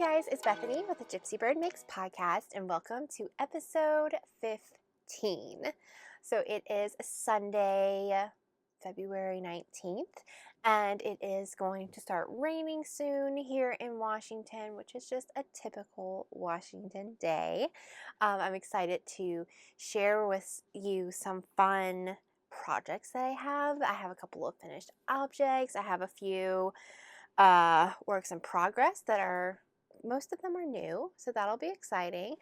guys, it's Bethany with the Gypsy Bird Makes podcast, and welcome to episode 15. So it is Sunday, February 19th, and it is going to start raining soon here in Washington, which is just a typical Washington day. I'm excited to share with you some fun projects that I have. I have a couple of finished objects. I have a few works in progress that are, most of them are new, so that'll be exciting.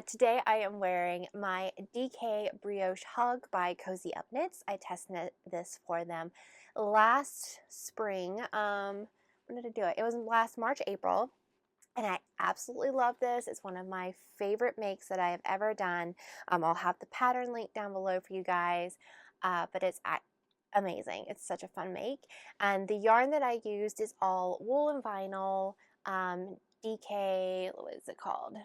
Today I am wearing my DK Brioche Hug by Cozy Up Knits. I test knit this for them last spring. When did I do it? It was last March, April. And I absolutely love this. It's one of my favorite makes that I have ever done. I'll have the pattern link down below for you guys, but it's amazing. It's such a fun make. And the yarn that I used is all wool and vinyl, DK, what is it called?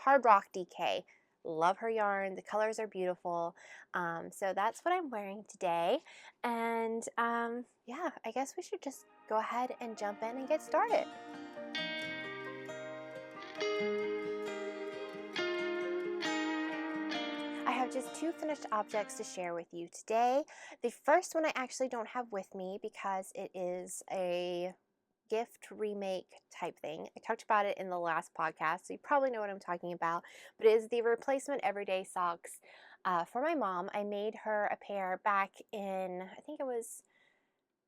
Hard rock DK. Love her yarn. The colors are beautiful. So that's what I'm wearing today. And yeah, I guess we should just go ahead and jump in and get started. I have just two finished objects to share with you today. The first one I actually don't have with me because it is a gift remake type thing. I talked about it in the last podcast, so you probably know what I'm talking about, but it is the replacement everyday socks for my mom. I made her a pair back in,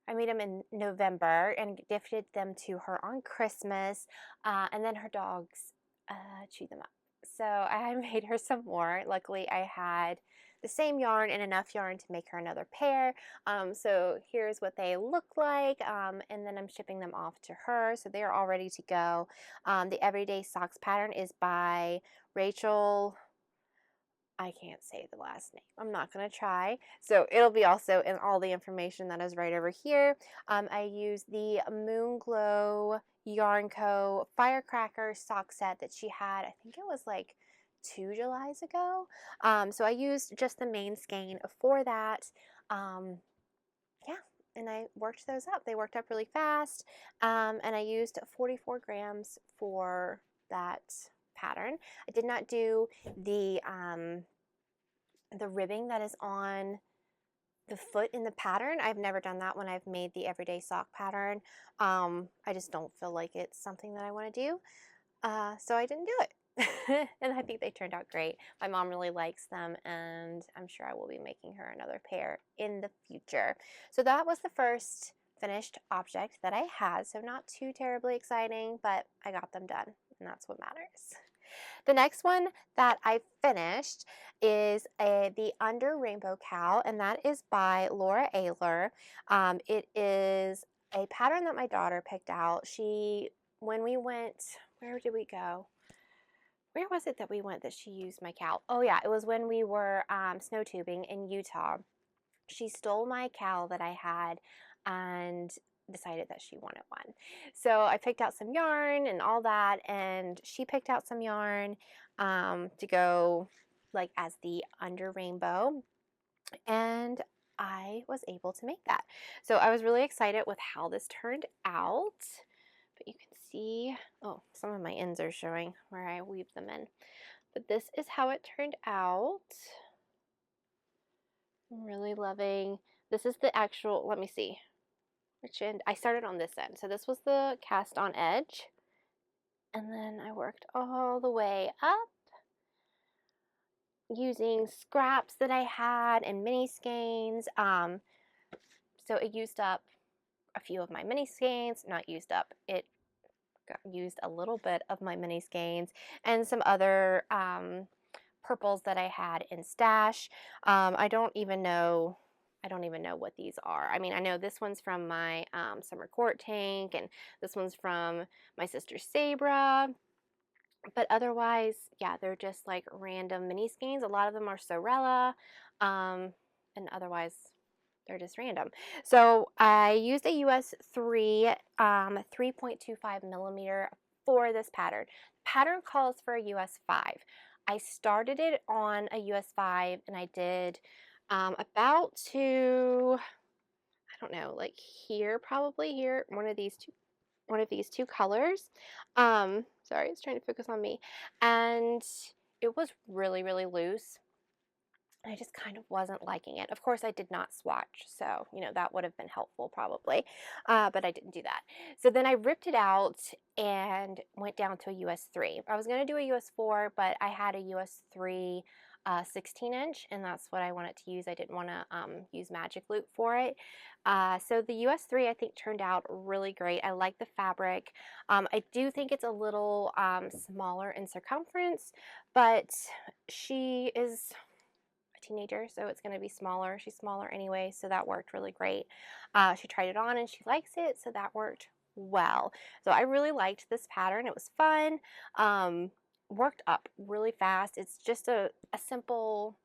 I made them in November and gifted them to her on Christmas, and then her dogs chewed them up. So I made her some more. Luckily, I had the same yarn and enough yarn to make her another pair. So here's what they look like, and then I'm shipping them off to her. So they're all ready to go. The Everyday Socks pattern is by Rachel. I can't say the last name. I'm not going to try. So it'll be also in all the information that is right over here. I used the Moonglow Yarn Co. Firecracker sock set that she had. I think it was like 2 Julys ago. So I used just the main skein for that. Yeah, and I worked those up. They worked up really fast. And I used 44 grams for that pattern. I did not do the ribbing that is on the foot in the pattern. I've never done that when I've made the everyday sock pattern. I just don't feel like it's something that I want to do. So I didn't do it. And I think they turned out great. My mom really likes them, and I'm sure I will be making her another pair in the future. So that was the first finished object that I had. So not too terribly exciting, but I got them done, and that's what matters. The next one that I finished is the UnderRainbow Cowl, and that is by Laura Ayler. It is a pattern that my daughter picked out. When we went, where did we go? Where was it that we went that she used my cowl? Oh yeah, it was when we were snow tubing in Utah. She stole my cowl that I had and decided that she wanted one. So I picked out some yarn and all that, and she picked out some yarn to go like as the UnderRainbow, and I was able to make that. So I was really excited with how this turned out. But you can see, oh, some of my ends are showing where I weave them in. But this is how it turned out. I'm really loving, this is the actual, let me see, which end? I started on this end. So this was the cast on edge. And then I worked all the way up using scraps that I had and mini skeins. So it used up a few of my mini skeins, not used up, it got used a little bit of my mini skeins and some other purples that I had in stash. I don't even know what these are. I mean, I know this one's from my summer court tank, and this one's from my sister Sabra. But otherwise, yeah, they're just like random mini skeins. A lot of them are Sewrella, and otherwise they're just random. So I used a US 3 3.25 millimeter for this pattern. The pattern calls for a US 5. I started it on a US 5, and I did about to, I don't know, like here, probably here, one of these two one of these two colors. Sorry, it's trying to focus on me. And it was really, really loose. I just kind of wasn't liking it. Of course, I did not swatch, so, you know, that would have been helpful probably, but I didn't do that. So then I ripped it out and went down to a US 3. I was going to do a US 4, but I had a US 3 16-inch, and that's what I wanted to use. I didn't want to use Magic Loop for it. So the US 3 I think turned out really great. I like the fabric. I do think it's a little smaller in circumference, but she is teenager, so it's going to be smaller. She's smaller anyway, so that worked really great. She tried it on and she likes it, so that worked well. So I really liked this pattern. It was fun. Worked up really fast. It's just a simple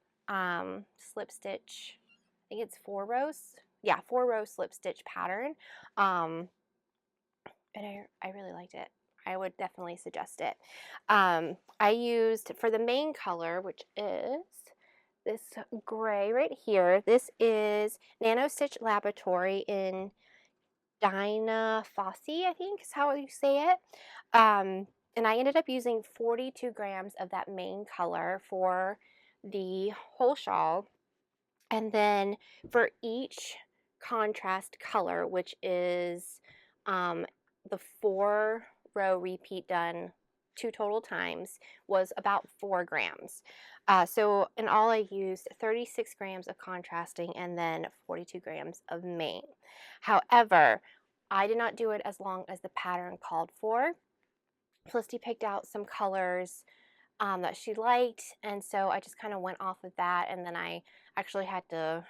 slip stitch. I think it's 4 rows. Yeah, 4-row slip stitch pattern. And I really liked it. I would definitely suggest it. I used, for the main color, which is this gray right here, this is NanoStitch Laboratory in Dinah Fossey, I think is how you say it. And I ended up using 42 grams of that main color for the whole shawl. And then for each contrast color, which is the 4-row repeat done 2 total times, was about 4 grams. So in all I used 36 grams of contrasting and then 42 grams of main. However, I did not do it as long as the pattern called for. Felicity picked out some colors that she liked, and so I just kind of went off of that, and then I actually had to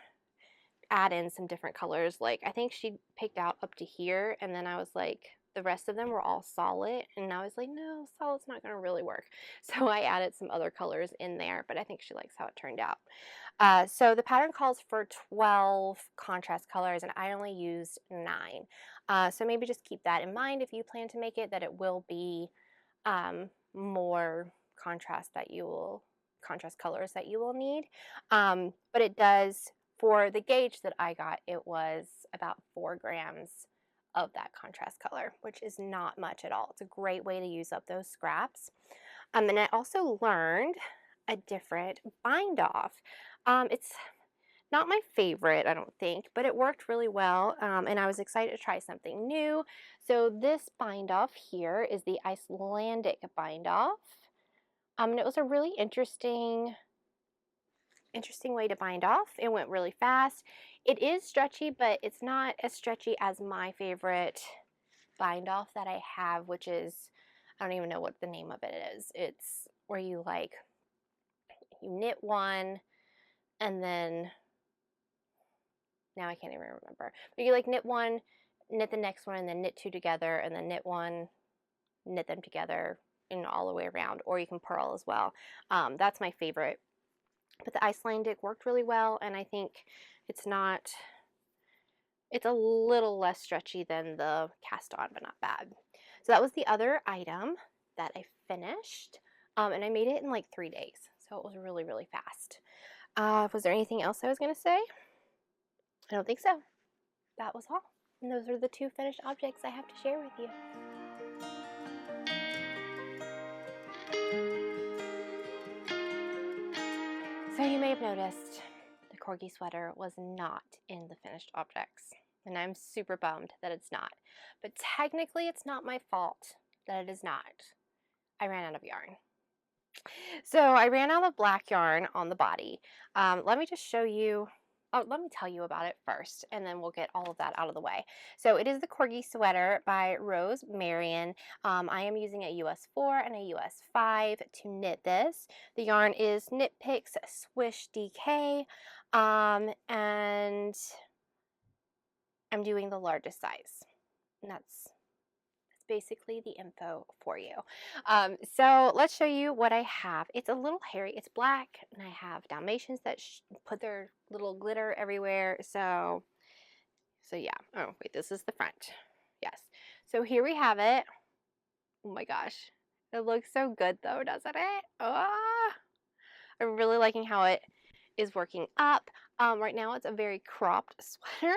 add in some different colors. Like, I think she picked out up to here, and then I was like, the rest of them were all solid, and I was like, no, solid's not going to really work. So I added some other colors in there, but I think she likes how it turned out. So the pattern calls for 12 contrast colors, and I only used 9. So maybe just keep that in mind if you plan to make it, that it will be more contrast colors that you will need. But it does, for the gauge that I got, it was about 4 grams of that contrast color, which is not much at all. It's a great way to use up those scraps. And I also learned a different bind off. It's not my favorite, I don't think, but it worked really well, and I was excited to try something new. So this bind off here is the Icelandic bind off. And it was a really interesting way to bind off. It went really fast. It is stretchy, but it's not as stretchy as my favorite bind off that I have, which is, I don't even know what the name of it is. It's where you knit one, and then, now I can't even remember. But you knit one, knit the next one, and then knit 2 together, and then knit one, knit them together, and all the way around. Or you can purl as well. That's my favorite. But the Icelandic worked really well, and I think it's a little less stretchy than the cast on, but not bad. So that was the other item that I finished, and I made it in like 3 days. So it was really, really fast. Was there anything else I was going to say? I don't think so. That was all. And those are the 2 finished objects I have to share with you. So you may have noticed the Corgi sweater was not in the finished objects, and I'm super bummed that it's not. But technically it's not my fault that it is not. I ran out of yarn. So I ran out of black yarn on the body. Let me just show you. Oh, let me tell you about it first, and then we'll get all of that out of the way. So it is the Corgi Sweater by Rose Marion. I am using a US 4 and a US 5 to knit this. The yarn is Knit Picks Swish DK, and I'm doing the largest size. And that's basically the info for you. So let's show you what I have. It's a little hairy. It's black, and I have Dalmatians that put their little glitter everywhere. So yeah. Oh, wait, this is the front. Yes. So here we have it. Oh my gosh. It looks so good though, doesn't it? Oh, I'm really liking how it is working up. Right now it's a very cropped sweater.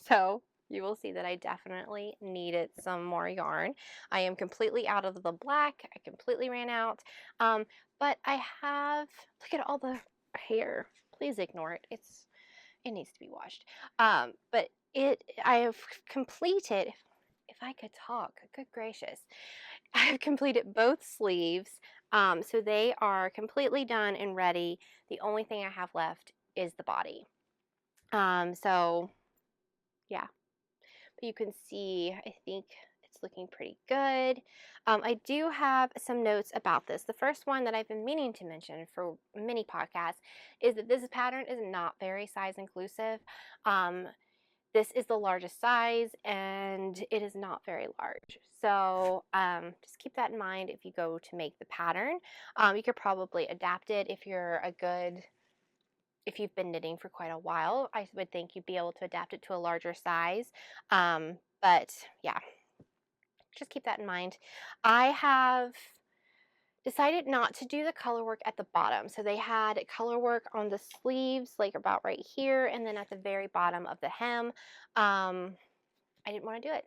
So you will see that I definitely needed some more yarn. I am completely out of the black. I completely ran out. But I have, look at all the hair. Please ignore it. It needs to be washed. But I have completed, if I could talk, good gracious. I have completed both sleeves. So they are completely done and ready. The only thing I have left is the body. So yeah, but you can see, I think it's looking pretty good. I do have some notes about this. The first one that I've been meaning to mention for many podcasts is that this pattern is not very size inclusive. This is the largest size and it is not very large. So just keep that in mind if you go to make the pattern. You could probably adapt it if you've been knitting for quite a while. I would think you'd be able to adapt it to a larger size. But yeah, just keep that in mind. I have decided not to do the color work at the bottom. So they had color work on the sleeves, like about right here, and then at the very bottom of the hem. I didn't want to do it.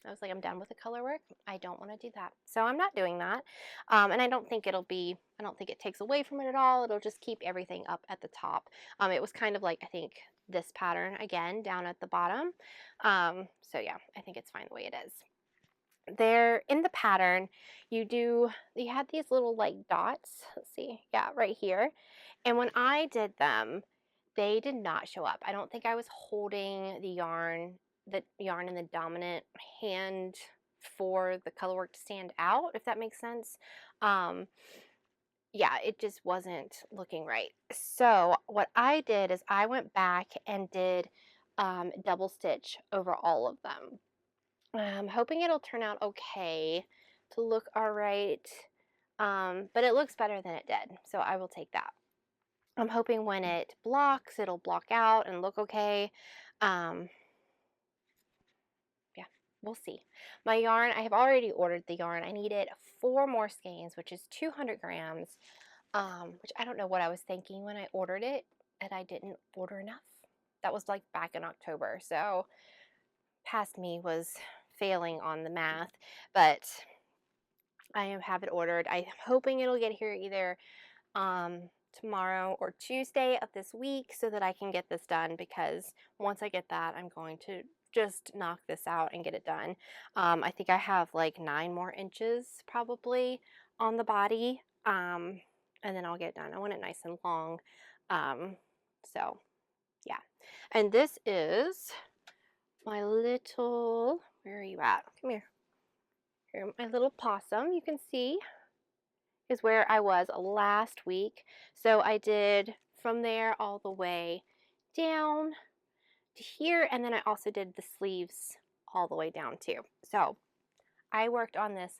I was like, I'm done with the color work. I don't want to do that. So I'm not doing that. And I don't think I don't think it takes away from it at all. It'll just keep everything up at the top. It was kind of like, I think, this pattern again down at the bottom. So yeah, I think it's fine the way it is. There in the pattern, you had these little like dots. Let's see. Yeah, right here. And when I did them, they did not show up. I don't think I was holding the yarn in the dominant hand for the color work to stand out, if that makes sense. Yeah, it just wasn't looking right. So what I did is I went back and did double stitch over all of them. I'm hoping it'll turn out okay, to look all right, but it looks better than it did, so I will take that. I'm hoping when it blocks, it'll block out and look okay. Yeah, we'll see. My yarn, I have already ordered the yarn. I needed 4 more skeins, which is 200 grams, which I don't know what I was thinking when I ordered it, and I didn't order enough. That was like back in October, so past me was failing on the math, but I have it ordered. I'm hoping it'll get here either tomorrow or Tuesday of this week so that I can get this done, because once I get that, I'm going to just knock this out and get it done. I think I have like 9 more inches probably on the body, and then I'll get it done. I want it nice and long. So yeah, and this is my little, where are you at? Come here. Here, my little possum, you can see, is where I was last week. So I did from there all the way down to here, and then I also did the sleeves all the way down too. So I worked on this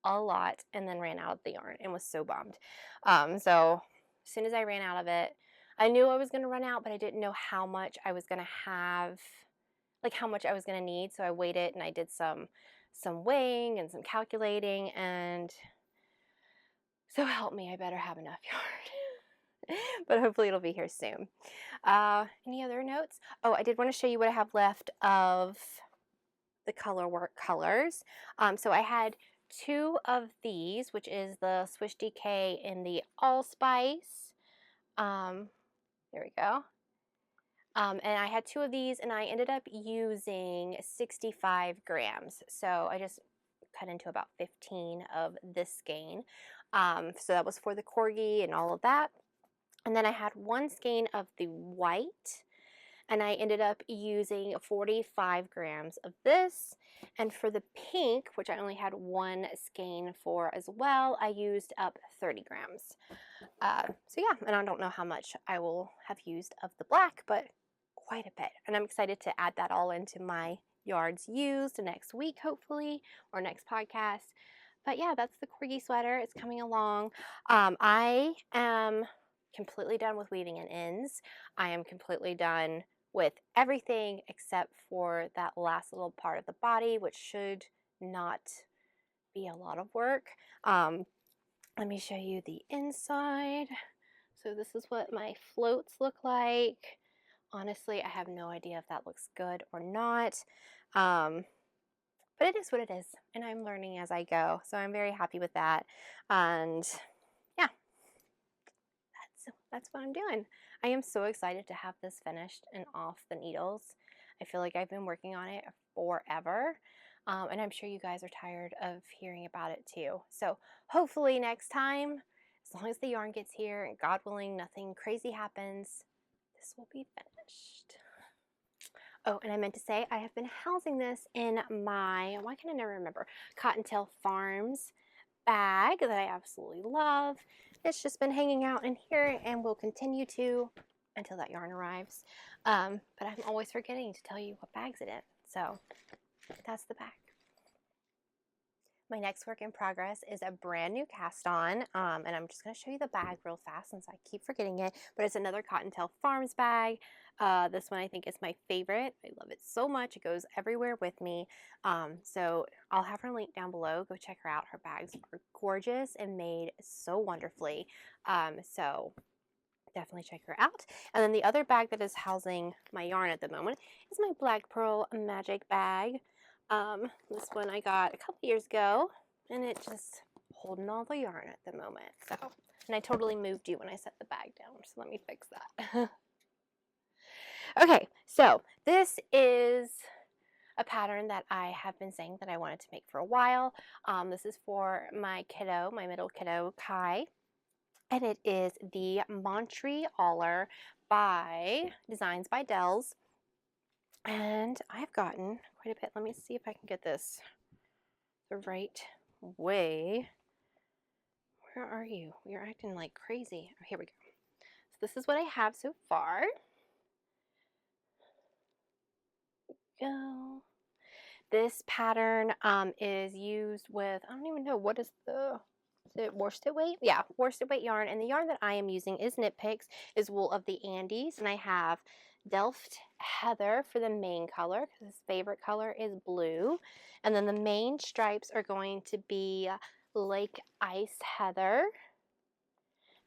a lot and then ran out of the yarn and was so bummed. So as soon as I ran out of it, I knew I was going to run out, but I didn't know how much I was going to have, like how much I was going to need. So I waited and I did some weighing and some calculating, and so help me, I better have enough yarn. But hopefully it'll be here soon. Any other notes? Oh, I did want to show you what I have left of the color work colors. So I had 2 of these, which is the Swish DK and the Allspice. There we go. And I had 2 of these, and I ended up using 65 grams. So I just cut into about 15 of this skein. So that was for the Corgi and all of that. And then I had 1 skein of the white, and I ended up using 45 grams of this. And for the pink, which I only had 1 skein for as well, I used up 30 grams. So yeah, and I don't know how much I will have used of the black, but quite a bit. And I'm excited to add that all into my yards used next week, hopefully, or next podcast. But yeah, that's the Corgi sweater. It's coming along. I am completely done with weaving and ends. I am completely done with everything except for that last little part of the body, which should not be a lot of work. Let me show you the inside. So this is what my floats look like Honestly, I have no idea if that looks good or not. But it is what it is, and I'm learning as I go. So I'm very happy with that. And yeah, that's what I'm doing. I am so excited to have this finished and off the needles. I feel like I've been working on it forever. And I'm sure you guys are tired of hearing about it too. So hopefully next time, as long as the yarn gets here and God willing, nothing crazy happens, this will be finished. Oh, and I meant to say, I have been housing this in my, why can I never remember, Cottontail Farms bag that I absolutely love. It's just been hanging out in here and will continue to until that yarn arrives. But I'm always forgetting to tell you what bag's it in. So that's the bag. My next work in progress is a brand new cast on, and I'm just going to show you the bag real fast since I keep forgetting it, but it's another Cottontail Farms bag. This one I think is my favorite. I love it so much. It goes everywhere with me. So I'll have her link down below. Go check her out. Her bags are gorgeous and made so wonderfully. So definitely check her out. And then the other bag that is housing my yarn at the moment is my Black Purl Magic bag. This one I got a couple years ago, and it's just holding all the yarn at the moment. So, and I totally moved you when I set the bag down, so let me fix that. Okay, so this is a pattern that I have been saying that I wanted to make for a while. This is for my kiddo, my middle kiddo, Kai. And it is the Montrealer by Designs by Dells. And I've gotten quite a bit. Let me see if I can get this the right way. Where are you? You're acting like crazy. Oh, here we go. So this is what I have so far. Go. This pattern is used with, I don't even know, what is it worsted weight? Yeah, worsted weight yarn. And the yarn that I am using is Knit Picks, is Wool of the Andes. And I have Delft Heather for the main color, because his favorite color is blue. And then the main stripes are going to be Lake Ice Heather.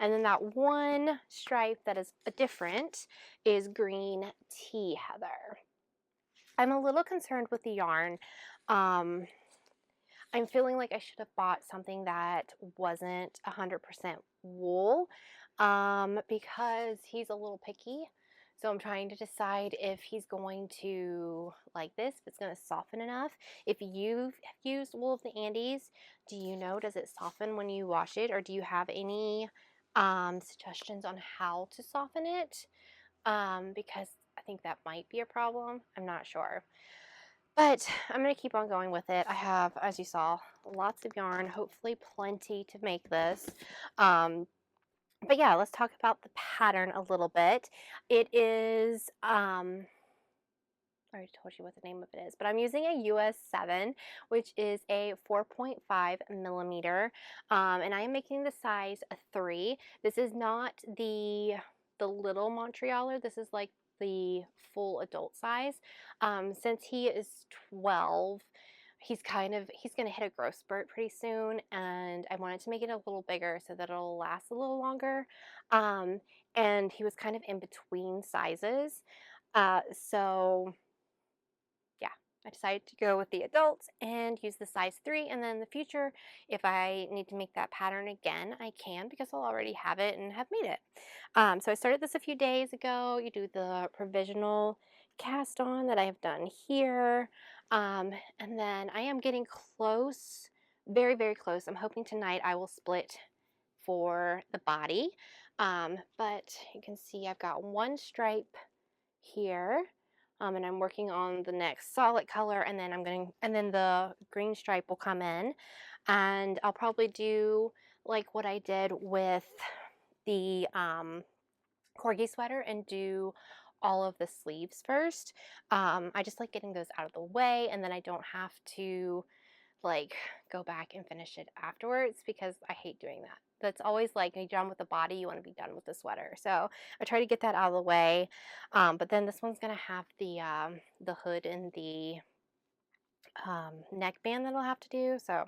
And then that one stripe that is different is Green Tea Heather. I'm a little concerned with the yarn. I'm feeling like I should have bought something that wasn't 100% wool because he's a little picky. So I'm trying to decide if he's going to like this, if it's going to soften enough. If you've used Wool of the Andes, do you know, does it soften when you wash it? Or do you have any suggestions on how to soften it? Because I think that might be a problem. I'm not sure. But I'm going to keep on going with it. I have, as you saw, lots of yarn, hopefully plenty to make this. But yeah, let's talk about the pattern a little bit. It is, I already told you what the name of it is, but I'm using a US 7, which is a 4.5 millimeter, and I am making the size a 3. This is not the little Montrealer. This is like the full adult size. Since he is 12, he's going to hit a growth spurt pretty soon, and I wanted to make it a little bigger so that it'll last a little longer. And he was kind of in between sizes. So yeah, I decided to go with the adults and use the size 3, and then in the future, if I need to make that pattern again, I can, because I'll already have it and have made it. So I started this a few days ago. You do the provisional cast on that I have done here, and then I am getting close, very, very close. I'm hoping tonight I will split for the body, but you can see I've got one stripe here. And I'm working on the next solid color, and then the green stripe will come in, and I'll probably do like what I did with the Corgi Sweater and do all of the sleeves first. I just like getting those out of the way, and then I don't have to like go back and finish it afterwards, because I hate doing that. That's always like, you're done with the body, you want to be done with the sweater. So I try to get that out of the way. But then this one's gonna have the hood and the neckband that I'll have to do. So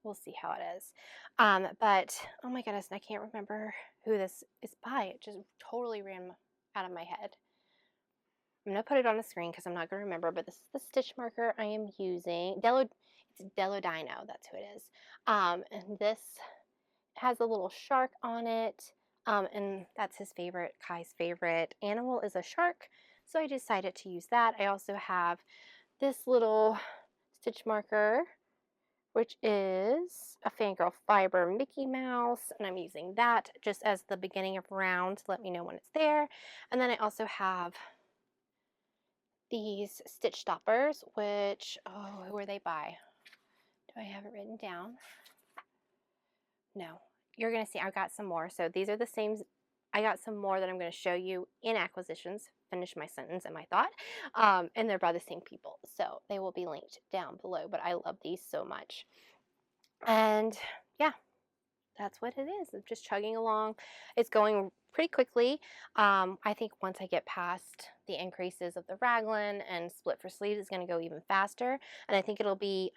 we'll see how it is. But oh my goodness, I can't remember who this is by. It just totally ran out of my head. I'm going to put it on the screen because I'm not going to remember, but this is the stitch marker I am using. It's Delodino, that's who it is. And this has a little shark on it, and that's his favorite. Kai's favorite animal is a shark, so I decided to use that. I also have this little stitch marker, which is a Fangirl Fiber Mickey Mouse, and I'm using that just as the beginning of round to let me know when it's there. And then I also have these stitch stoppers, which, oh, who are they by? Do I have it written down? No. You're going to see I've got some more. So these are the same. I got some more that I'm going to show you in acquisitions. Finish my sentence and my thought. And they're by the same people. So they will be linked down below. But I love these so much. And yeah, that's what it is. I'm just chugging along. It's going pretty quickly. I think once I get past the increases of the raglan and split for sleeves, it's going to go even faster. And I think it'll be...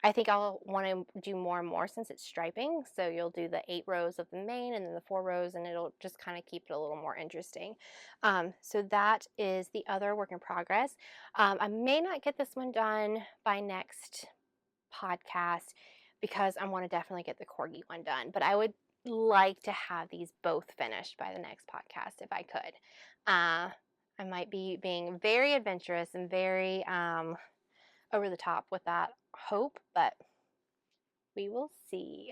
I think I'll want to do more and more since it's striping. So you'll do the 8 rows of the main and then the 4 rows, and it'll just kind of keep it a little more interesting. So that is the other work in progress. I may not get this one done by next podcast because I want to definitely get the Corgi one done. But I would like to have these both finished by the next podcast if I could. I might be being very adventurous and very... over the top with that hope, but we will see.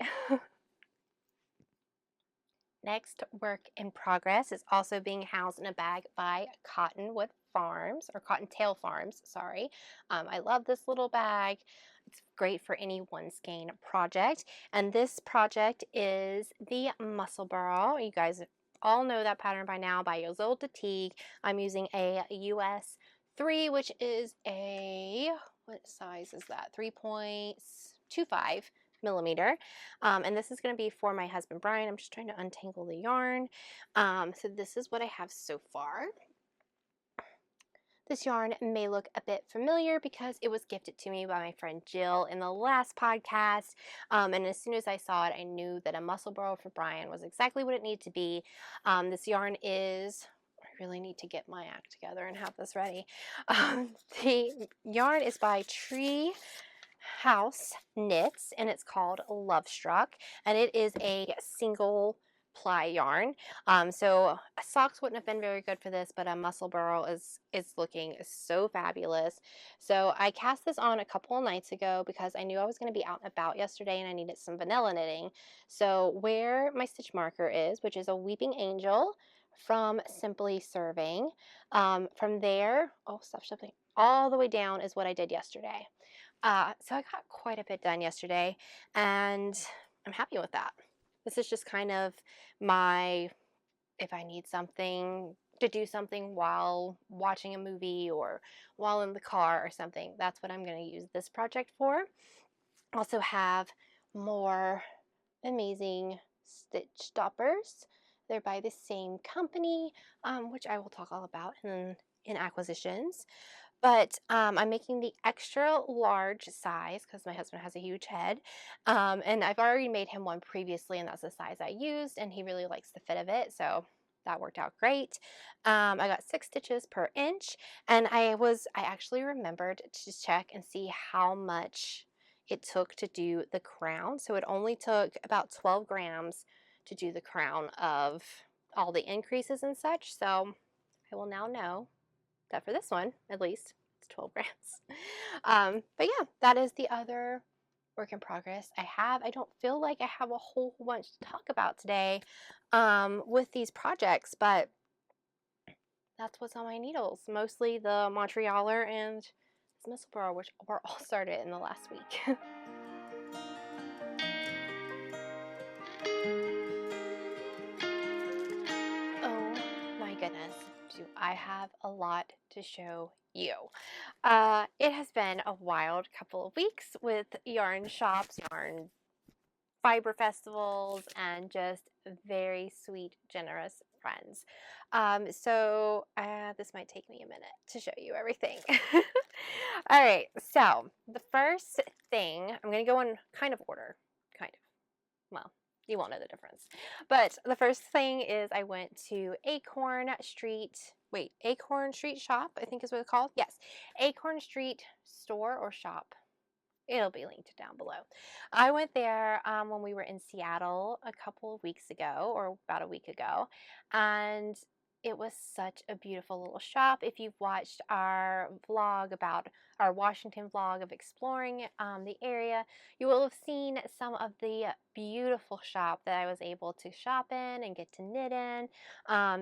Next work in progress is also being housed in a bag by Cottonwood Farms, or Cottontail Farms, sorry. I love this little bag. It's great for any one skein project. And this project is the Musselburgh. You guys all know that pattern by now, by Yozolda Teague. I'm using a US 3, which is a... what size is that? 3.25 millimeter. And this is going to be for my husband, Bryan. I'm just trying to untangle the yarn. So this is what I have so far. This yarn may look a bit familiar because it was gifted to me by my friend Jill in the last podcast. And as soon as I saw it, I knew that a Musselburgh for Bryan was exactly what it needed to be. This yarn is... I really need to get my act together and have this ready. The yarn is by Tree House Knits, and it's called Love Struck, and it is a single ply yarn. So socks wouldn't have been very good for this, but a Musselburgh is looking so fabulous. So I cast this on a couple of nights ago because I knew I was going to be out and about yesterday and I needed some vanilla knitting. So where my stitch marker is, which is a Weeping Angel from Simply Serving, from there, oh, stop shuffling, all the way down is what I did yesterday. So I got quite a bit done yesterday, and I'm happy with that. This is just kind of my, if I need something to do something while watching a movie or while in the car or something, that's what I'm going to use this project for. Also have more amazing stitch stoppers. They're by the same company, which I will talk all about in acquisitions. But I'm making the extra large size because my husband has a huge head. And I've already made him one previously, and that's the size I used, and he really likes the fit of it, so that worked out great. I got 6 stitches per inch, and I actually remembered to check and see how much it took to do the crown. So it only took about 12 grams to do the crown of all the increases and such. So I will now know that for this one, at least, it's 12 grams. But yeah, that is the other work in progress I have. I don't feel like I have a whole bunch to talk about today with these projects, but that's what's on my needles. Mostly the Montrealer and Musselburgh, which were all started in the last week. Oh my goodness, do I have a lot to show you. It has been a wild couple of weeks with yarn shops, yarn fiber festivals, and just very sweet, generous friends. So this might take me a minute to show you everything. All right, so the first thing, I'm going to go in kind of order, well, You won't know the difference. But the first thing is I went to Acorn Street Shop, I think is what it's called. Yes, Acorn Street store or shop. It'll be linked down below. I went there when we were in Seattle a couple of weeks ago, or about a week ago, and it was such a beautiful little shop. If you've watched our vlog about our Washington vlog of exploring the area, you will have seen some of the beautiful shop that I was able to shop in and get to knit in.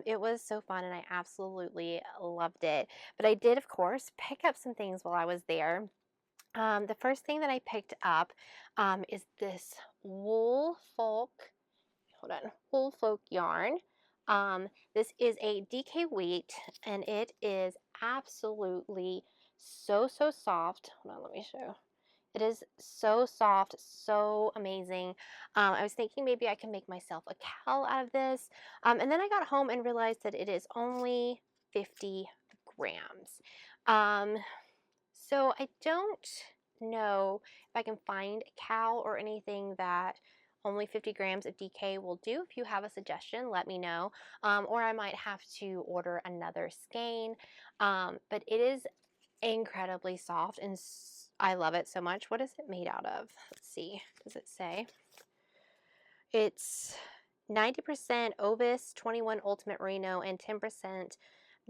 It was so fun and I absolutely loved it. But I did, of course, pick up some things while I was there. The first thing that I picked up is this wool folk, wool folk yarn. This is a DK weight and it is absolutely so soft. Hold on, let me show. It is so soft, so amazing. I was thinking maybe I can make myself a cowl out of this. And then I got home and realized that it is only 50 grams. So I don't know if I can find a cowl or anything that only 50 grams of DK will do. If you have a suggestion, let me know. Or I might have to order another skein. But it is incredibly soft and I love it so much. What is it made out of? Let's see. Does it say? It's 90% Ovis, 21 Ultimate Merino, and 10%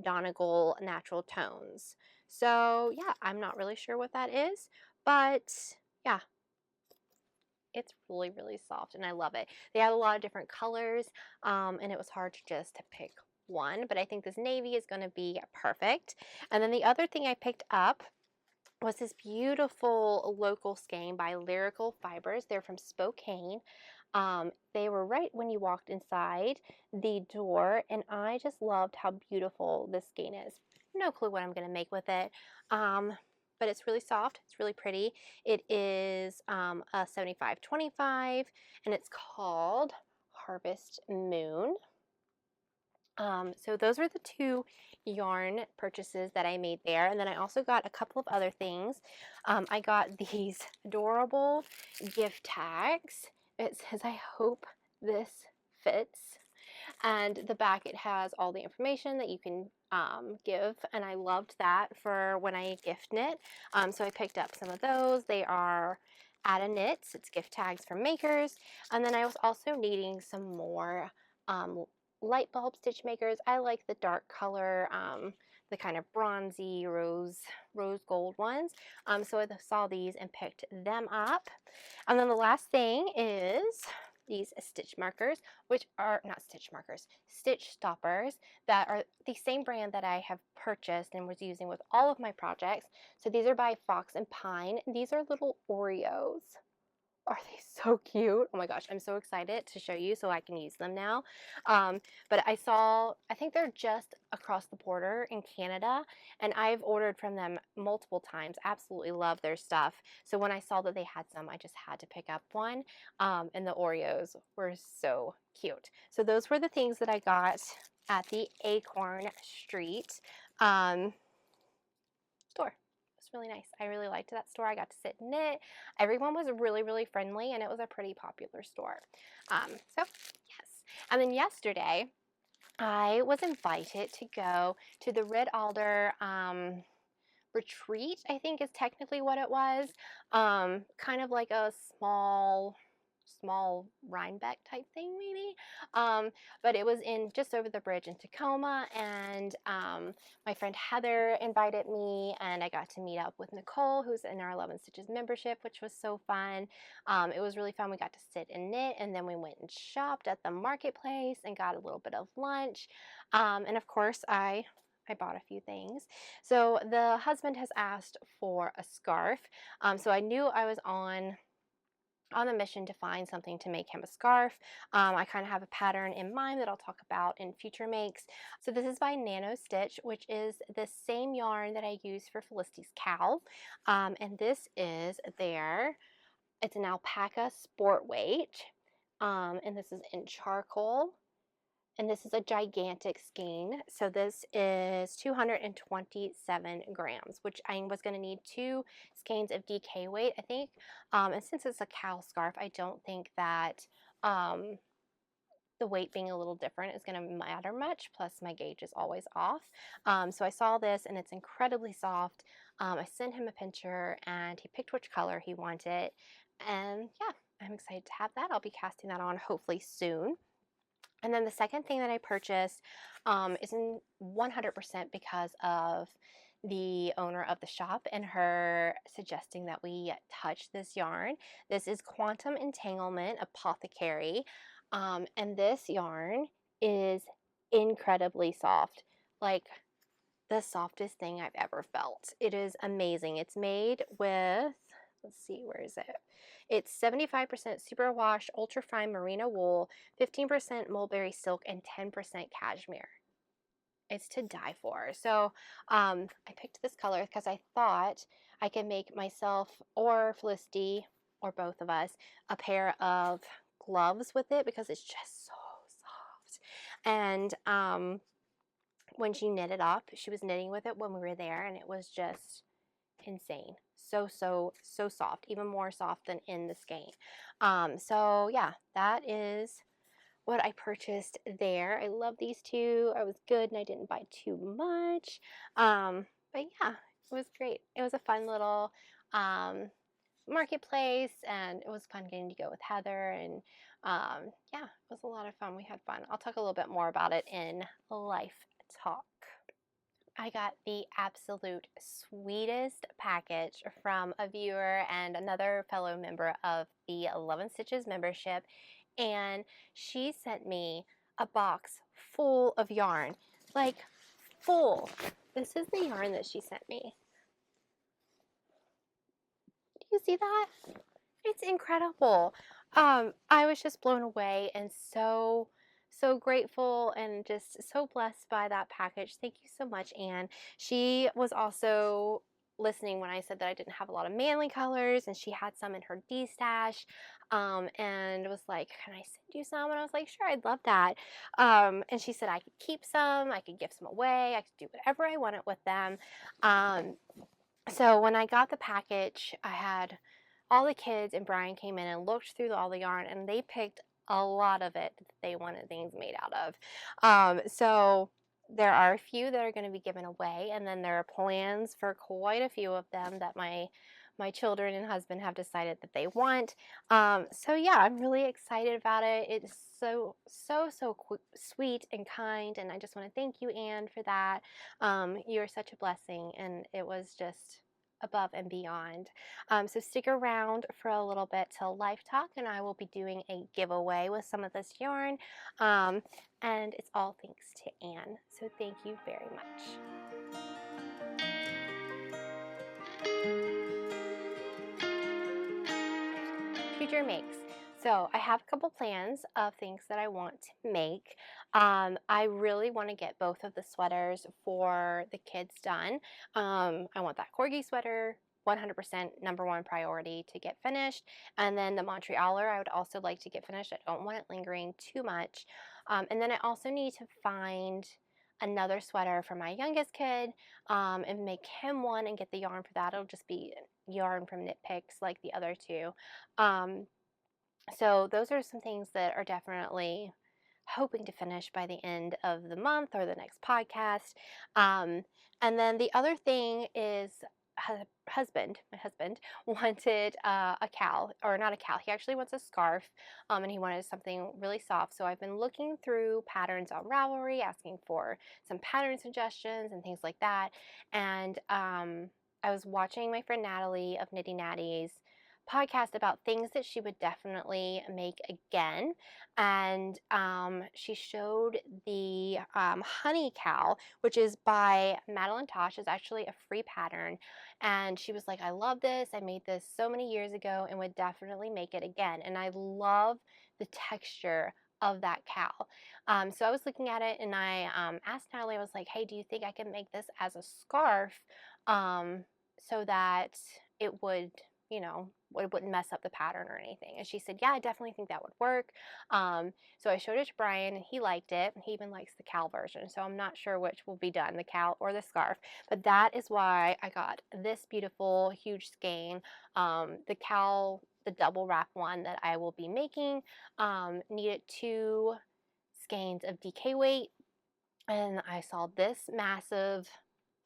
Donegal natural tones. So yeah, I'm not really sure what that is, but yeah, it's really soft and I love it. They had a lot of different colors and it was hard to just pick one, but I think this navy is going to be perfect. And then the other thing I picked up was this beautiful local skein by Lyrical Fibers. They're from Spokane. They were right when you walked inside the door, and I just loved how beautiful this skein is. No clue what I'm going to make with it, but it's really soft. It's really pretty. It is a 75/25, and it's called Harvest Moon. So those are the two yarn purchases that I made there. And then I also got a couple of other things. I got these adorable gift tags. It says, I hope this fits. And the back, it has all the information that you can give. And I loved that for when I gift knit. So I picked up some of those. They are Add a Knits. It's gift tags from makers. And then I was also needing some more light bulb stitch makers. I like the dark color, the kind of bronzy rose gold ones. So I saw these and picked them up. And then the last thing is these stitch markers, which are not stitch markers, stitch stoppers that are the same brand that I have purchased and was using with all of my projects. So these are by Fox and Pine. These are little Oreos. Are they so cute? Oh my gosh, I'm so excited to show you so I can use them now. But I think they're just across the border in Canada, and I've ordered from them multiple times. Absolutely love their stuff. So when I saw that they had some, I just had to pick up one. And the Oreos were so cute. So those were the things that I got at the Acorn Street store. Really nice. I really liked that store. I got to sit and knit. Everyone was really friendly and it was a pretty popular store. So yes. And then yesterday I was invited to go to the Red Alder retreat, I think is technically what it was. Kind of like a small Rhinebeck type thing maybe. But it was in just over the bridge in Tacoma, and my friend Heather invited me and I got to meet up with Nicole, who's in our 11 Stitches membership, which was so fun. It was really fun. We got to sit and knit, and then we went and shopped at the marketplace and got a little bit of lunch. And of course I bought a few things. So the husband has asked for a scarf. So I knew I was on a mission to find something to make him a scarf. I kind of have a pattern in mind that I'll talk about in future makes. So this is by NanoStitch, which is the same yarn that I use for Felicity's cowl. And this is it's an alpaca sport weight. And this is in charcoal. And this is a gigantic skein. So this is 227 grams, which I was going to need 2 skeins of DK weight, I think. And since it's a cowl scarf, I don't think that the weight being a little different is going to matter much, plus my gauge is always off. So I saw this and it's incredibly soft. I sent him a picture and he picked which color he wanted, and yeah, I'm excited to have that. I'll be casting that on hopefully soon. And then the second thing that I purchased isn't 100% because of the owner of the shop and her suggesting that we touch this yarn. This is Quantum Entanglement Apothecary, and this yarn is incredibly soft, like the softest thing I've ever felt. It is amazing. It's made with, let's see, where is it? It's 75% superwash ultrafine merino wool, 15% mulberry silk, and 10% cashmere. It's to die for. So I picked this color because I thought I could make myself or Felicity or both of us a pair of gloves with it because it's just so soft. And when she knitted up, she was knitting with it when we were there, and it was just insane. So soft, even more soft than in the skein. So yeah, that is what I purchased there. I love these two. I was good and I didn't buy too much. But yeah, it was great. It was a fun little marketplace, and it was fun getting to go with Heather, and yeah, it was a lot of fun. We had fun. I'll talk a little bit more about it in Life Talk. I got the absolute sweetest package from a viewer and another fellow member of the 11 Stitches membership, and she sent me a box full of yarn, like full. This is the yarn that she sent me. Do you see that? It's incredible. I was just blown away and so grateful and just so blessed by that package. Thank you so much, Anne. She was also listening when I said that I didn't have a lot of manly colors, and she had some in her D stash, and was like, "Can I send you some?" And I was like, "Sure, I'd love that." And she said I could keep some, I could give some away, I could do whatever I wanted with them. So when I got the package, I had all the kids and Bryan came in and looked through all the yarn, and they picked a lot of it that they wanted things made out of. So there are a few that are going to be given away, and then there are plans for quite a few of them that my children and husband have decided that they want. So yeah, I'm really excited about it. It's so sweet and kind, and I just want to thank you, Anne, for that. You're such a blessing, and it was just above and beyond. So stick around for a little bit till Life Talk, and I will be doing a giveaway with some of this yarn, and it's all thanks to Anne. So thank you very much. Future makes. So I have a couple plans of things that I want to make. I really want to get both of the sweaters for the kids done. I want that Corgi sweater, 100% number one priority to get finished. And then the Montrealer, I would also like to get finished. I don't want it lingering too much. And then I also need to find another sweater for my youngest kid, and make him one and get the yarn for that. It'll just be yarn from Knit Picks like the other two. So those are some things that are definitely hoping to finish by the end of the month or the next podcast. And then the other thing is my husband wanted a cowl, or not a cowl, he actually wants a scarf, and he wanted something really soft. So I've been looking through patterns on Ravelry, asking for some pattern suggestions and things like that. And I was watching my friend Natalie of Knitty Natty's podcast about things that she would definitely make again, and she showed the honey cowl, which is by Madeline Tosh. Is actually a free pattern, and she was like, I love this, I made this so many years ago and would definitely make it again. And I love the texture of that cowl. So I was looking at it, and I asked Natalie, I was like, hey, do you think I can make this as a scarf, so that it would, you know, it wouldn't mess up the pattern or anything? And she said, yeah, I definitely think that would work. So I showed it to Bryan, and he liked it. He even likes the cowl version. So I'm not sure which will be done, the cowl or the scarf. But that is why I got this beautiful, huge skein. The cowl the double wrap one that I will be making. Needed 2 skeins of DK weight, and I saw this massive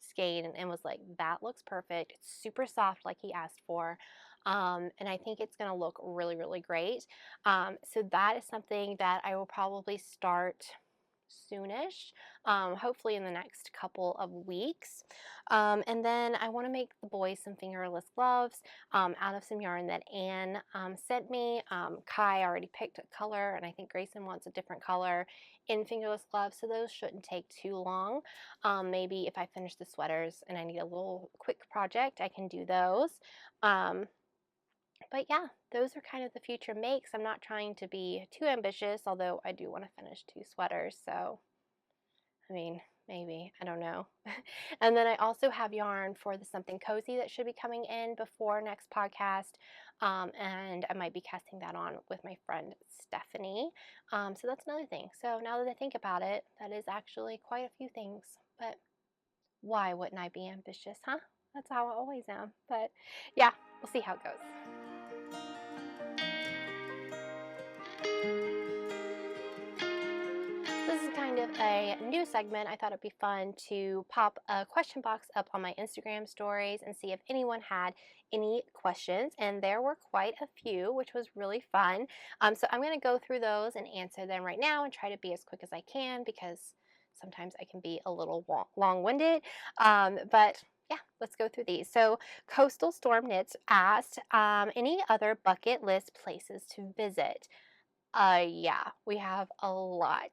skein and was like, that looks perfect. It's super soft like he asked for. And I think it's going to look really, really great. So that is something that I will probably start soonish, hopefully in the next couple of weeks. And then I want to make the boys some fingerless gloves out of some yarn that Anne sent me. Kai already picked a color, and I think Grayson wants a different color in fingerless gloves, so those shouldn't take too long. Maybe if I finish the sweaters and I need a little quick project, I can do those. But yeah, those are kind of the future makes. I'm not trying to be too ambitious, although I do want to finish 2 sweaters, so I mean, maybe, I don't know. And then I also have yarn for the Something Cozy that should be coming in before next podcast, and I might be casting that on with my friend Stephanie. So that's another thing. So now that I think about it, that is actually quite a few things, but why wouldn't I be ambitious, huh? That's how I always am. But yeah, we'll see how it goes. This is kind of a new segment. I thought it'd be fun to pop a question box up on my Instagram stories and see if anyone had any questions, and there were quite a few, which was really fun. So I'm going to go through those and answer them right now and try to be as quick as I can, because sometimes I can be a little long-winded. But yeah, let's go through these. So Coastal Storm Knits asked, any other bucket list places to visit? Yeah, we have a lot.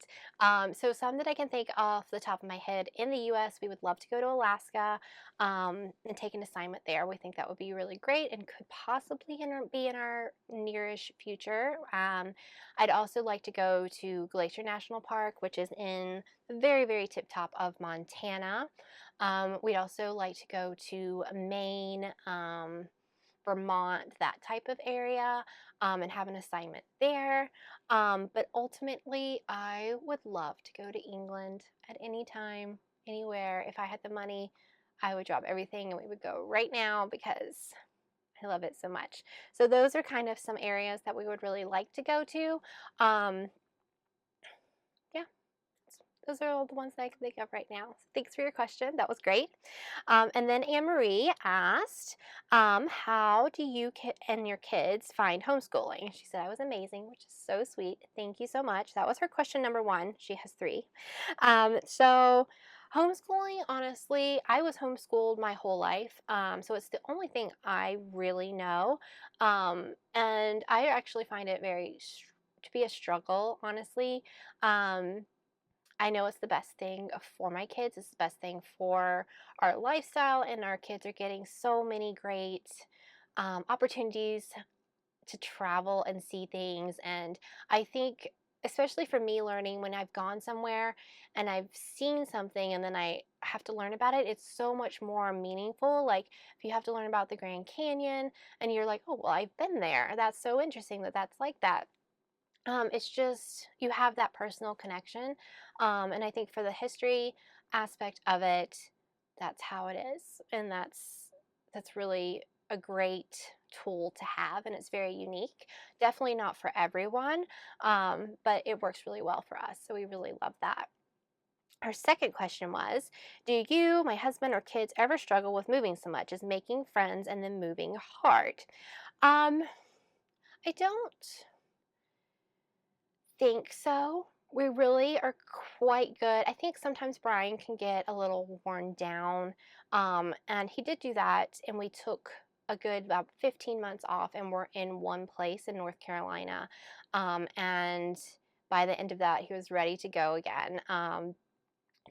So some that I can think off the top of my head, in the US, we would love to go to Alaska and take an assignment there. We think that would be really great and could possibly be in our nearish future. I'd also like to go to Glacier National Park, which is in the very, very tip top of Montana. We'd also like to go to Maine, Vermont, that type of area, and have an assignment there. But ultimately, I would love to go to England at any time, anywhere. If I had the money, I would drop everything and we would go right now, because I love it so much. So those are kind of some areas that we would really like to go to. Yeah, those are all the ones that I can think of right now. So thanks for your question. That was great. And then Anne-Marie asked, how do you and your kids find homeschooling? She said I was amazing, which is so sweet. Thank you so much. That was her question number 1. She has 3. So homeschooling, honestly, I was homeschooled my whole life. So it's the only thing I really know. And I actually find it to be a struggle, honestly. I know it's the best thing for my kids. It's the best thing for our lifestyle, and our kids are getting so many great opportunities to travel and see things. And I think, especially for me, learning when I've gone somewhere and I've seen something and then I have to learn about it, it's so much more meaningful. Like if you have to learn about the Grand Canyon and you're like, oh, well, I've been there. That's so interesting that that's like that. It's just, you have that personal connection. And I think for the history aspect of it, that's how it is. And that's really a great tool to have, and it's very unique. Definitely not for everyone, but it works really well for us. So we really love that. Our second question was, do you, my husband, or kids ever struggle with moving so much? Is making friends and then moving hard? I don't think so. We really are quite good. I think sometimes Bryan can get a little worn down, and he did do that, and we took a good about 15 months off, and we're in one place in North Carolina, and by the end of that, he was ready to go again.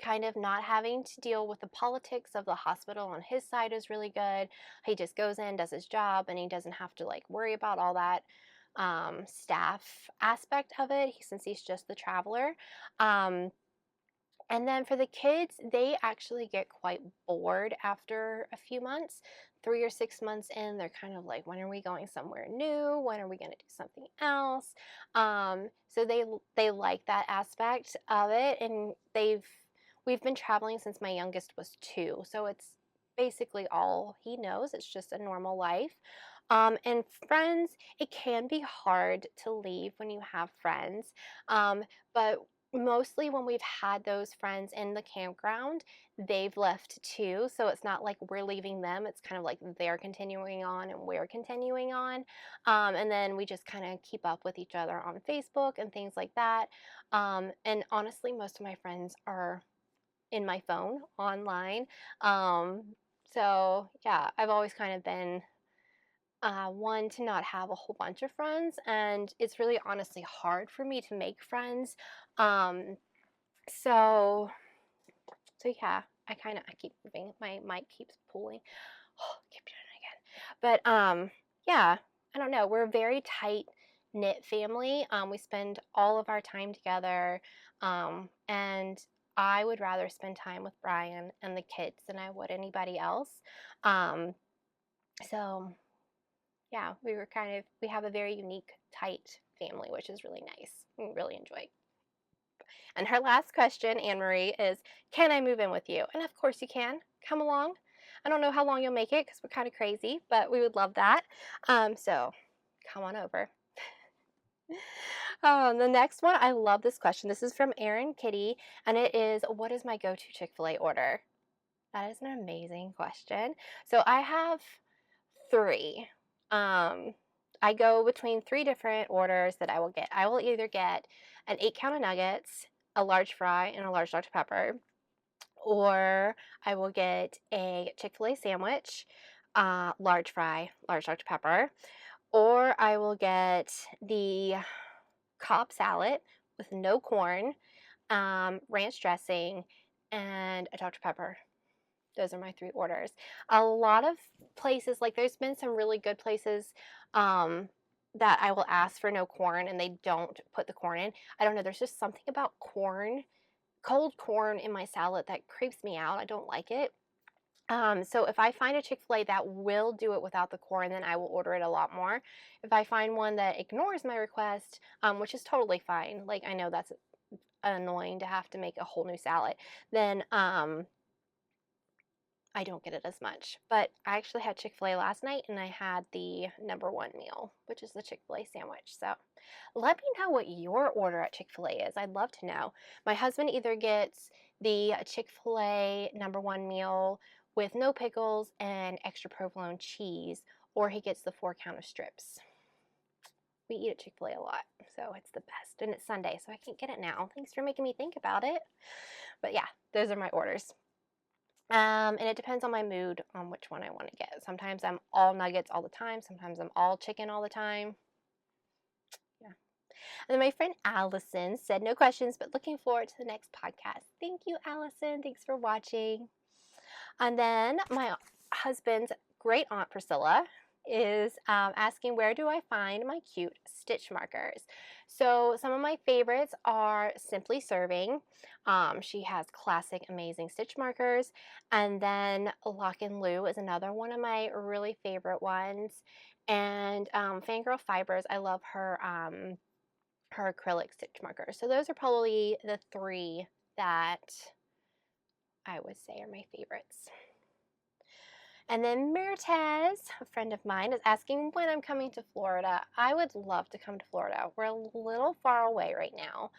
Kind of not having to deal with the politics of the hospital on his side is really good. He just goes in, does his job, and he doesn't have to like worry about all that staff aspect of it, since he's just the traveler. And then for the kids, they actually get quite bored after a few months. 3 or 6 months in, they're kind of like, when are we going somewhere new? When are we going to do something else? So they like that aspect of it, and we've been traveling since my youngest was 2, so it's basically all he knows. It's just a normal life. And friends, it can be hard to leave when you have friends. But mostly when we've had those friends in the campground, they've left too. So it's not like we're leaving them. It's kind of like they're continuing on and we're continuing on. And then we just kind of keep up with each other on Facebook and things like that. And honestly, most of my friends are in my phone online. Um, so yeah, I've always kind of been one to not have a whole bunch of friends, and it's really honestly hard for me to make friends. Um, so yeah, I keep moving. My mic keeps pulling. Oh, keep doing it again. But yeah, I don't know. We're a very tight knit family. We spend all of our time together, and I would rather spend time with Bryan and the kids than I would anybody else. Um, so yeah, we have a very unique, tight family, which is really nice. We really enjoy. And her last question, Anne Marie, is, can I move in with you? And of course you can. Come along. I don't know how long you'll make it because we're kind of crazy, but we would love that. So come on over. The next one, I love this question. This is from Erin Kitty, and it is, what is my go-to Chick-fil-A order? That is an amazing question. So I have 3. I go between 3 different orders that I will get. I will either get an 8-count of nuggets, a large fry, and a large Dr. Pepper, or I will get a Chick-fil-A sandwich, large fry, large Dr. Pepper, or I will get the Cobb salad with no corn, ranch dressing, and a Dr. Pepper. Those are my 3 orders. A lot of places, like there's been some really good places that I will ask for no corn and they don't put the corn in. I don't know, there's just something about corn, cold corn in my salad that creeps me out. I don't like it. So if I find a Chick-fil-A that will do it without the corn, then I will order it a lot more. If I find one that ignores my request, which is totally fine, like I know that's annoying to have to make a whole new salad, then I don't get it as much. But I actually had Chick-fil-A last night and I had the #1 meal, which is the Chick-fil-A sandwich. So let me know what your order at Chick-fil-A is. I'd love to know. My husband either gets the Chick-fil-A #1 meal with no pickles and extra provolone cheese, or he gets the 4-count of strips. We eat at Chick-fil-A a lot, so it's the best. And it's Sunday, so I can't get it now. Thanks for making me think about it. But yeah, those are my orders. And it depends on my mood on which one I want to get. Sometimes I'm all nuggets all the time. Sometimes I'm all chicken all the time. Yeah. And then my friend Allison said, no questions, but looking forward to the next podcast. Thank you, Allison. Thanks for watching. And then my husband's great aunt Priscilla is asking, where do I find my cute stitch markers? So some of my favorites are Simply Serving. She has classic amazing stitch markers. And then Lock and Lou is another one of my really favorite ones. And Fangirl Fibers, I love her her acrylic stitch markers. So those are probably the 3 that I would say are my favorites. And then Mertez, a friend of mine, is asking when I'm coming to Florida. I would love to come to Florida. We're a little far away right now.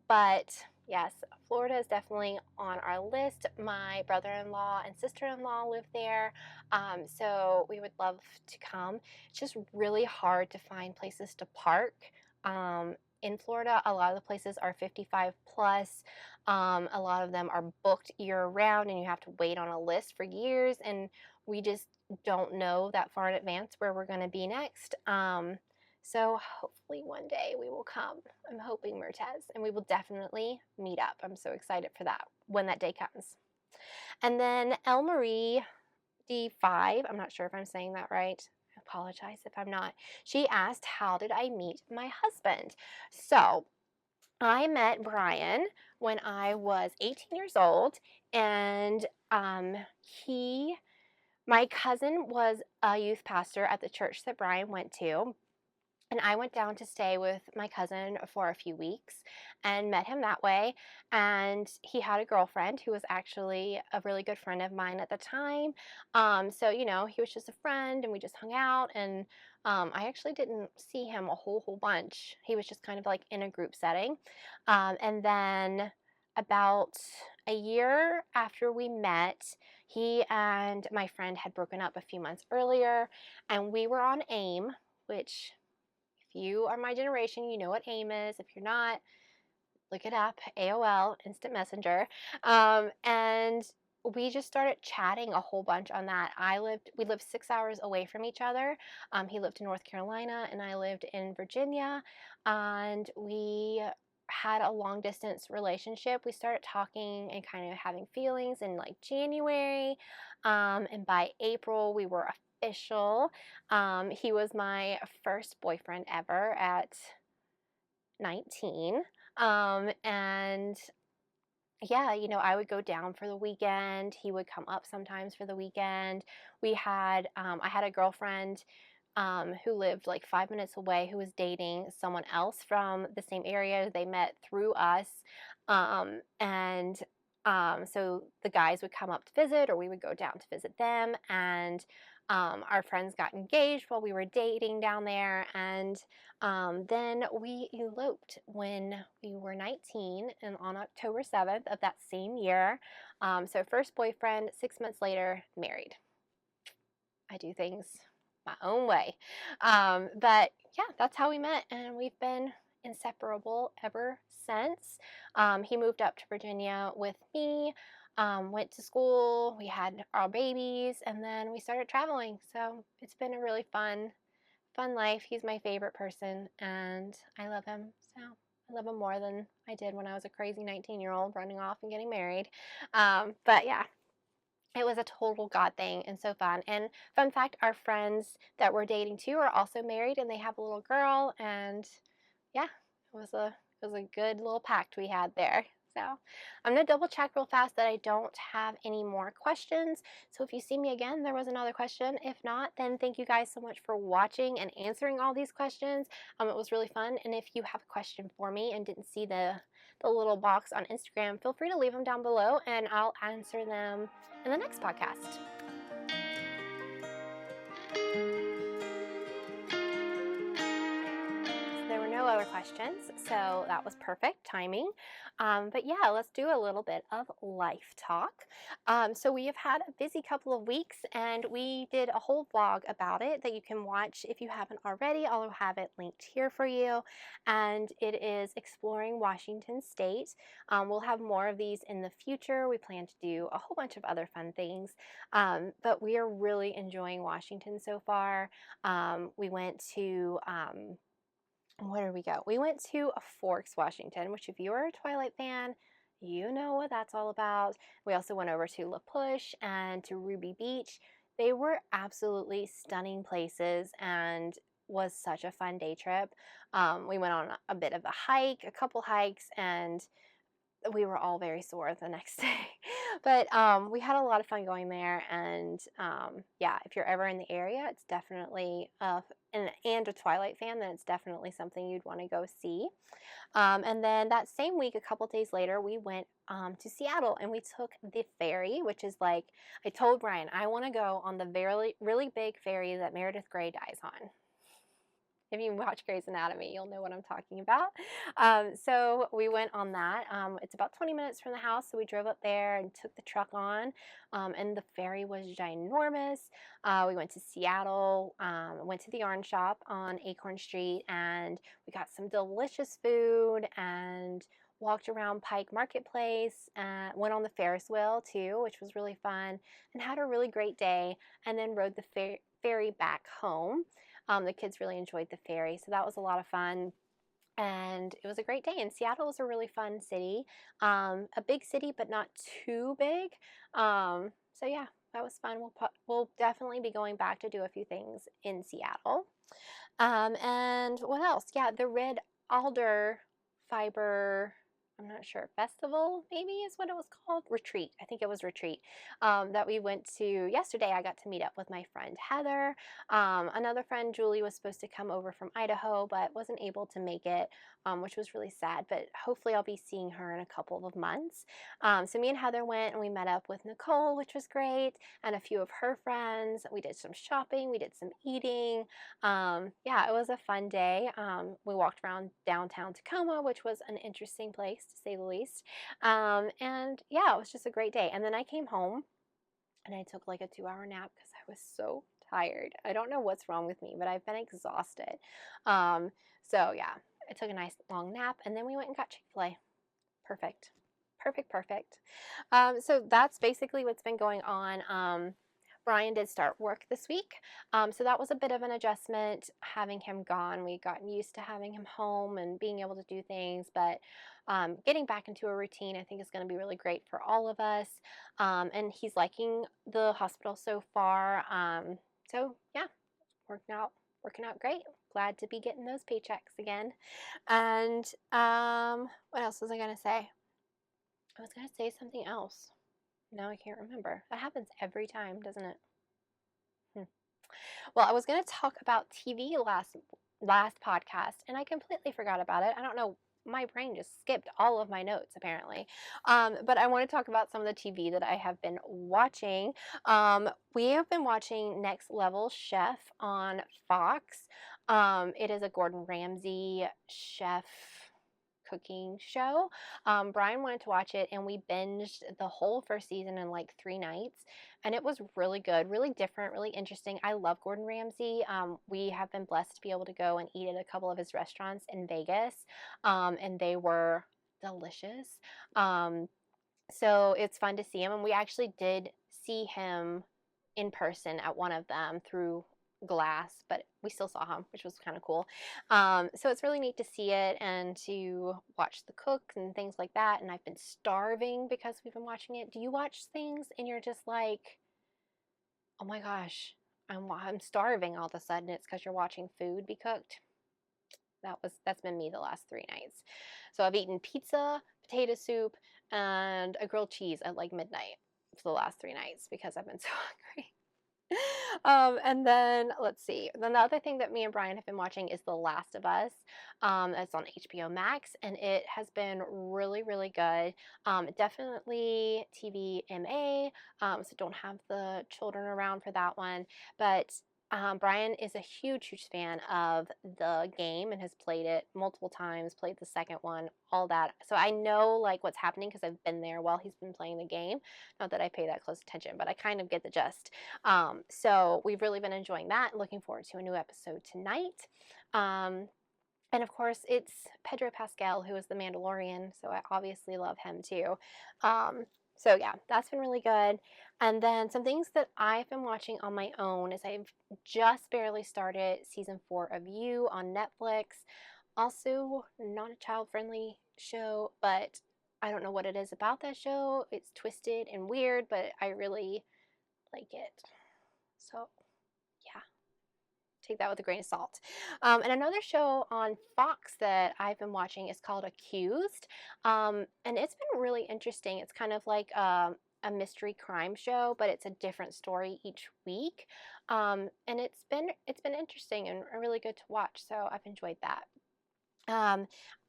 But yes, Florida is definitely on our list. My brother-in-law and sister-in-law live there. So we would love to come. It's just really hard to find places to park. In Florida, a lot of the places are 55 plus. A lot of them are booked year round and you have to wait on a list for years, and we just don't know that far in advance where we're going to be next. So hopefully one day we will come. I'm hoping, Mertez, and we will definitely meet up. I'm so excited for that when that day comes. And then Elle Marie D5, I'm not sure if I'm saying that right. I apologize if I'm not. She asked, how did I meet my husband? So I met Bryan when I was 18 years old, and my cousin was a youth pastor at the church that Bryan went to, And I went down to stay with my cousin for a few weeks and met him that way. And he had a girlfriend who was actually a really good friend of mine at the time. So, you know, he was just a friend and we just hung out. And I actually didn't see him a whole bunch. He was just kind of like in a group setting. And then about a year after we met, he and my friend had broken up a few months earlier, and we were on AIM, which, if you are my generation, you know what AIM is. If you're not, look it up. AOL, Instant Messenger. And we just started chatting a whole bunch on that. We lived 6 hours away from each other. He lived in North Carolina and I lived in Virginia. And we had a long distance relationship. We started talking and kind of having feelings in like January. And by April, we were official. He was my first boyfriend ever at 19. And yeah, you know, I would go down for the weekend. He would come up sometimes for the weekend. I had a girlfriend who lived like 5 minutes away who was dating someone else from the same area. They met through us. And so the guys would come up to visit, or we would go down to visit them. And our friends got engaged while we were dating down there. And then we eloped when we were 19 and on October 7th of that same year. So first boyfriend, 6 months later, married. I do things my own way. But yeah, that's how we met, and we've been inseparable ever since. He moved up to Virginia with me, went to school, we had our babies, and then we started traveling. So it's been a really fun life. He's my favorite person, and I love him. So I love him more than I did when I was a crazy 19-year-old running off and getting married. But yeah, it was a total God thing and so fun. And fun fact, our friends that we're dating too are also married and they have a little girl. And yeah, it was a good little pact we had there. So I'm gonna double check real fast that I don't have any more questions. So if you see me again, there was another question. If not, then thank you guys so much for watching and answering all these questions. It was really fun. And if you have a question for me and didn't see the little box on Instagram, feel free to leave them down below and I'll answer them in the next podcast. There were no other questions, so that was perfect timing. But yeah, let's do a little bit of life talk. So we have had a busy couple of weeks and we did a whole vlog about it that you can watch if you haven't already. I'll have it linked here for you. And it is exploring Washington State. We'll have more of these in the future. We plan to do a whole bunch of other fun things. But we are really enjoying Washington so far. We went to where did we go? We went to Forks, Washington, which if you are a Twilight fan, you know what that's all about. We also went over to La Push and to Ruby Beach. They were absolutely stunning places and was such a fun day trip. We went on a bit of a hike, a couple hikes, and we were all very sore the next day. But we had a lot of fun going there. And yeah, if you're ever in the area, it's definitely, and a Twilight fan, then it's definitely something you'd want to go see. And then that same week, a couple days later, we went to Seattle and we took the ferry, which is like, I told Bryan, I want to go on the really big ferry that Meredith Grey dies on. If you watch Grey's Anatomy, you'll know what I'm talking about. So we went on that. It's about 20 minutes from the house, so we drove up there and took the truck on, and the ferry was ginormous. We went to Seattle, went to the yarn shop on Acorn Street, and we got some delicious food and walked around Pike Marketplace, went on the Ferris wheel too, which was really fun, and had a really great day, and then rode the ferry back home. The kids really enjoyed the ferry, so that was a lot of fun. And it was a great day. And Seattle is a really fun city, a big city, but not too big. So yeah, that was fun. We'll definitely be going back to do a few things in Seattle. And what else? Yeah, the red alder fiber. I'm not sure, festival maybe is what it was called. Retreat. I think it was retreat that we went to yesterday. I got to meet up with my friend Heather. Another friend, Julie, was supposed to come over from Idaho, but wasn't able to make it, which was really sad. But hopefully I'll be seeing her in a couple of months. So me and Heather went and we met up with Nicole, which was great, and a few of her friends. We did some shopping. We did some eating. Yeah, it was a fun day. We walked around downtown Tacoma, which was an interesting place to say the least. And yeah, it was just a great day. And then I came home and I took like a 2-hour nap because I was so tired. I don't know what's wrong with me, but I've been exhausted. So yeah, I took a nice long nap and then we went and got Chick-fil-A. Perfect. Perfect, perfect. So that's basically what's been going on. Bryan did start work this week, so that was a bit of an adjustment having him gone. We gotten used to having him home and being able to do things, but getting back into a routine I think is going to be really great for all of us. And he's liking the hospital so far. So yeah, working out great. Glad to be getting those paychecks again. And what else was I going to say? I was going to say something else. Now I can't remember. That happens every time, doesn't it? Well, I was going to talk about TV last podcast, and I completely forgot about it. I don't know. My brain just skipped all of my notes, apparently. But I want to talk about some of the TV that I have been watching. We have been watching Next Level Chef on Fox. It is a Gordon Ramsay chef cooking show. Bryan wanted to watch it and we binged the whole first season in like 3 nights, and it was really good, really different, really interesting. I love Gordon Ramsay. We have been blessed to be able to go and eat at a couple of his restaurants in Vegas, and they were delicious. So it's fun to see him, and we actually did see him in person at one of them through glass, but we still saw him, which was kind of cool. So it's really neat to see it and to watch the cook and things like that. And I've been starving because we've been watching it. Do you watch things and you're just like, oh my gosh, I'm starving all of a sudden? It's because you're watching food be cooked. That's been me the last 3 nights. So I've eaten pizza, potato soup, and a grilled cheese at like midnight for the last 3 nights because I've been so hungry. And then let's see. Then the other thing that me and Bryan have been watching is The Last of Us. It's on HBO Max, and it has been really, really good. Definitely TVMA, so don't have the children around for that one. But Bryan is a huge, huge fan of the game and has played it multiple times, played the second one, all that. So I know like what's happening because I've been there while he's been playing the game. Not that I pay that close attention, but I kind of get the gist. So we've really been enjoying that. Looking forward to a new episode tonight. And of course, it's Pedro Pascal, who is the Mandalorian, so I obviously love him too. So yeah, that's been really good. And then some things that I've been watching on my own is I've just barely started season 4 of You on Netflix. Also, not a child-friendly show, but I don't know what it is about that show. It's twisted and weird, but I really like it. So yeah, take that with a grain of salt. And another show on Fox that I've been watching is called Accused, and it's been really interesting. It's kind of like a mystery crime show, but it's a different story each week, and it's been interesting and really good to watch. So I've enjoyed that.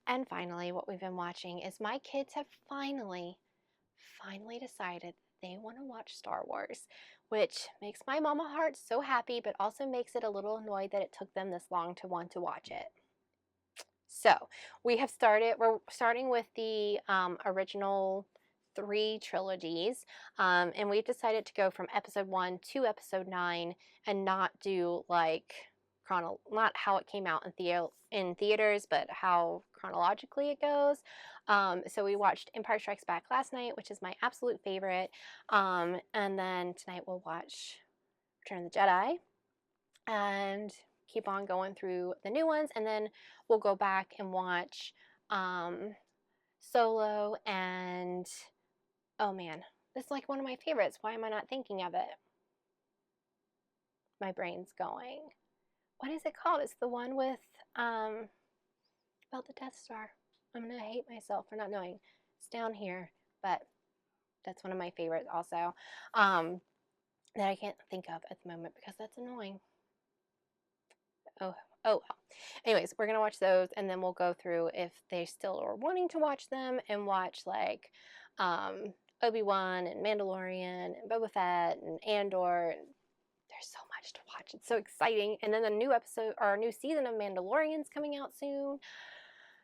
And finally, what we've been watching is my kids have finally decided they want to watch Star Wars, which makes my mama heart so happy, but also makes it a little annoyed that it took them this long to want to watch it. So we're starting with the original 3 trilogies, and we've decided to go from episode 1 to episode 9 and not do like not how it came out in theaters, but how chronologically it goes. So we watched Empire Strikes Back last night, which is my absolute favorite, and then tonight we'll watch Return of the Jedi and keep on going through the new ones, and then we'll go back and watch Solo and oh man, this is like one of my favorites. Why am I not thinking of it? My brain's going. What is it called? It's the one with about the Death Star. I'm gonna hate myself for not knowing. It's down here, but that's one of my favorites also, that I can't think of at the moment because that's annoying. Oh, well. Anyways, we're gonna watch those, and then we'll go through if they still are wanting to watch them, and watch like Obi-Wan and Mandalorian and Boba Fett and Andor. And there's so much to watch. It's so exciting. And then the new episode or new season of Mandalorian's coming out soon.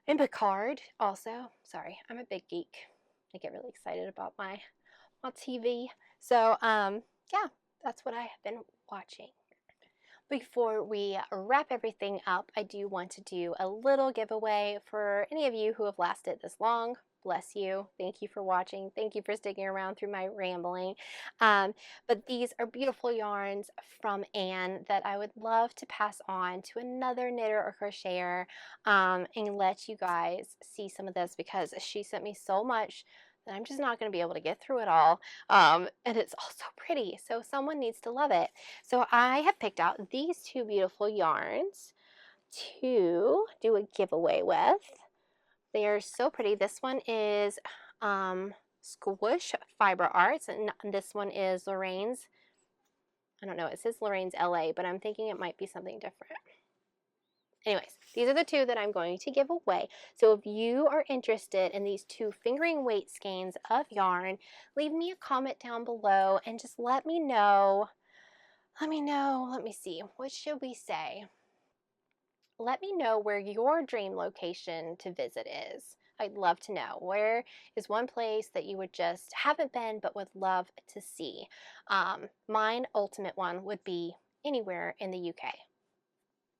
And Picard also. Sorry, I'm a big geek. I get really excited about my TV. So yeah, that's what I have been watching. Before we wrap everything up, I do want to do a little giveaway for any of you who have lasted this long. Bless you. Thank you for watching. Thank you for sticking around through my rambling. But these are beautiful yarns from Anne that I would love to pass on to another knitter or crocheter, and let you guys see some of this, because she sent me so much that I'm just not going to be able to get through it all. And it's all so pretty, so someone needs to love it. So I have picked out these two beautiful yarns to do a giveaway with. They are so pretty. This one is Squish Fiber Arts, and this one is Lorraine's. I don't know, it says Lorraine's LA, but I'm thinking it might be something different. Anyways, these are the two that I'm going to give away. So if you are interested in these two fingering weight skeins of yarn, leave me a comment down below and just let me know. Let me see, what should we say? Let me know where your dream location to visit is. I'd love to know. Where is one place that you would just haven't been but would love to see? Mine ultimate one would be anywhere in the UK.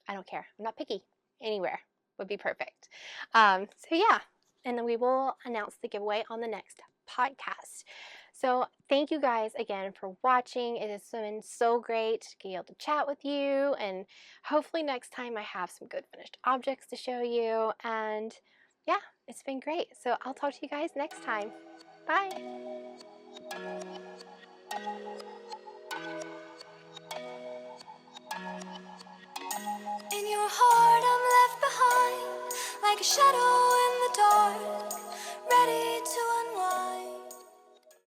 I don't care. I'm not picky. Anywhere would be perfect. So yeah, and then we will announce the giveaway on the next podcast. So thank you guys again for watching. It has been so great to be able to chat with you, and hopefully next time I have some good finished objects to show you. And yeah, it's been great. So I'll talk to you guys next time. Bye. In your heart I'm left behind, like a shadow